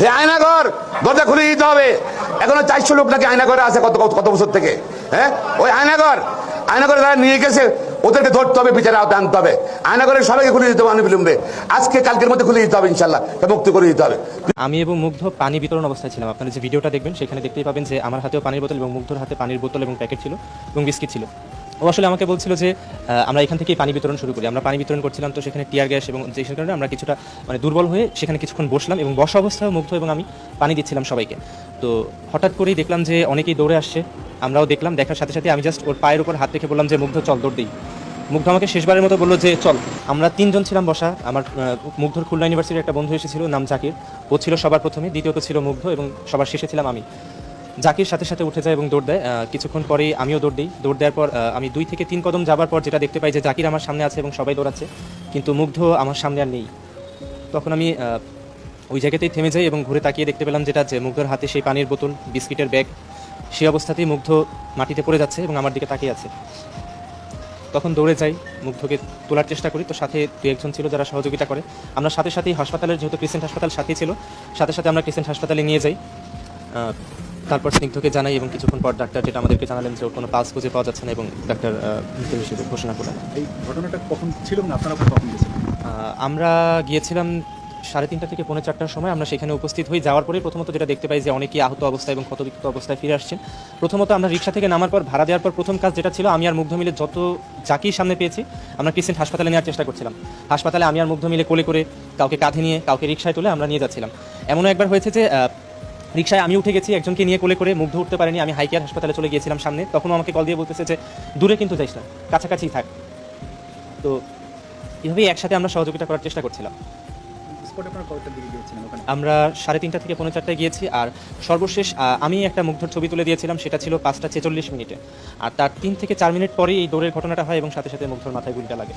এই আয়নাঘর দরজা খুলে দিতে হবে। এখনো 400 লোক নাকি আয়নাঘরে আছে কত বছর থেকে। হ্যাঁ, ওই আয়নাঘরে তারা নিয়ে গেছে, ওদেরকে ধরতে হবে, বিচারে আওতায় আনতে হবে। আয়নাঘরে সবাইকে খুলে দিতে হবে অনবিলম্বে, আজকে কালকের মধ্যে খুলে দিতে হবে, ইনশাল্লাহ মুক্তি করে দিতে হবে। আমি এবং মুগ্ধ পানি বিতরণ অবস্থায় ছিলাম। আপনারা যে ভিডিওটা দেখবেন সেখানে দেখতেই পাবেন যে আমার হাতেও পানির বোতল এবং মুগ্ধর হাতে পানির বোতল এবং প্যাকেট ছিল এবং বিস্কিট ছিল। ও আসলে আমাকে বলছিল যে আমরা এখান থেকেই পানি বিতরণ শুরু করি। আমরা পানি বিতরণ করছিলাম, তো সেখানে টিয়ার গ্যাস এবং যে কারণে আমরা কিছুটা দুর্বল হয়ে সেখানে কিছুক্ষণ বসলাম এবং বসা অবস্থায় মুগ্ধ এবং আমি পানি দিচ্ছিলাম সবাইকে। তো হঠাৎ করেই দেখলাম যে অনেকেই দৌড়ে আসছে, আমরাও দেখলাম। দেখার সাথে সাথে আমি জাস্ট ওর পায়ের উপর হাত রেখে বললাম যে মুগ্ধ চল, দৌড় দিই। মুগ্ধ আমাকে শেষবারের মতো বললো যে চল। আমরা 3 জন ছিলাম বসা। আমার মুগ্ধর খুলনা ইউনিভার্সিটির একটা বন্ধু এসেছিল, নাম জাকির। ও ছিল সবার প্রথমে, দ্বিতীয়ত ছিল মুগ্ধ এবং সবার শেষে ছিলাম আমি। জাকির সাথে সাথে উঠে যায় এবং দৌড় দেয়। কিছুক্ষণ পরেই আমিও দৌড় দিই। দৌড় দেওয়ার পর আমি 2 থেকে 3 কদম যাবার পর যেটা দেখতে পাই যে জাকির আমার সামনে আছে এবং সবাই দৌড়াচ্ছে, কিন্তু মুগ্ধ আমার সামনে আর নেই। তখন আমি ওই জায়গাতেই থেমে যাই এবং ঘুরে তাকিয়ে দেখতে পেলাম যেটা যে মুগ্ধর হাতে সেই পানির বোতল, বিস্কিটের ব্যাগ, সেই অবস্থাতেই মুগ্ধ মাটিতে পড়ে যাচ্ছে এবং আমার দিকে তাকিয়ে আছে। তখন দৌড়ে যাই, মুগ্ধকে তোলার চেষ্টা করি। তো সাথে 2-1 জন ছিল যারা সহযোগিতা করে। আমরা সাথে সাথেই হাসপাতালের, যেহেতু ক্রিসেন্ট হাসপাতাল সাথেই ছিল, সাথে সাথে আমরা ক্রিসেন্ট হাসপাতালে নিয়ে যাই। তারপর স্নিগ্ধকে জানাই এবং কিছুক্ষণ পর ডাক্তার যেটা আমাদেরকে জানালেন যে ওর কোনো পালস খুঁজে পাওয়া যাচ্ছে না এবং ডাক্তার মৃত হিসেবে ঘোষণা করলেন। এই ঘটনাটা কখন ছিল না আপনারা কখন গেছিলেন? আমরা গিয়েছিলাম 3:30 থেকে 4:45টার সময়। আমরা সেখানে উপস্থিত হই। যাওয়ার পরেই প্রথমত যেটা দেখতে পাই যে অনেকেই আহত অবস্থায় এবং ক্ষতবিক্ষত অবস্থায় ফিরে আসছেন। প্রথমত আমরা রিক্সা থেকে নামার পর, ভাড়া দেওয়ার পর প্রথম কাজ যেটা ছিল, আমি আর মুগ্ধ মিলে যত জাকির সামনে পেয়েছি আমরা ক্রিসেন্ট হাসপাতালে নেওয়ার চেষ্টা করছিলাম। হাসপাতালে আমি আর মুগ্ধ মিলে কোলে করে, কাউকে কাঁধে নিয়ে, কাউকে রিক্সায় তুলে আমরা নিয়ে যাচ্ছিলাম। এমনও একবার হয়েছে যে রিক্সায় আমি উঠে গেছি, একজনকে নিয়ে কোলে করে, মুগ্ধ উঠতে পারেনি। আমি হাইকেয়ার হাসপাতালে চলে গিয়েছিলাম সামনে। তখনও আমাকে কল দিয়ে বলতেছে যে দূরে কিন্তু যাইস না, কাছাকাছিই থাক। তো এভাবেই একসাথে আমরা সহযোগিতা করার চেষ্টা করছিলাম। আমরা 3:30 থেকে 4:45টায় গিয়েছি। আর সর্বশেষ আমি একটা মুগ্ধর ছবি তুলে দিয়েছিলাম, সেটা ছিল 5টা 46 মিনিটে। আর তার 3 থেকে 4 মিনিট পরেই এই দৌড়ের ঘটনাটা হয় এবং সাথে সাথে মুগ্ধর মাথায় গুলিটা লাগে।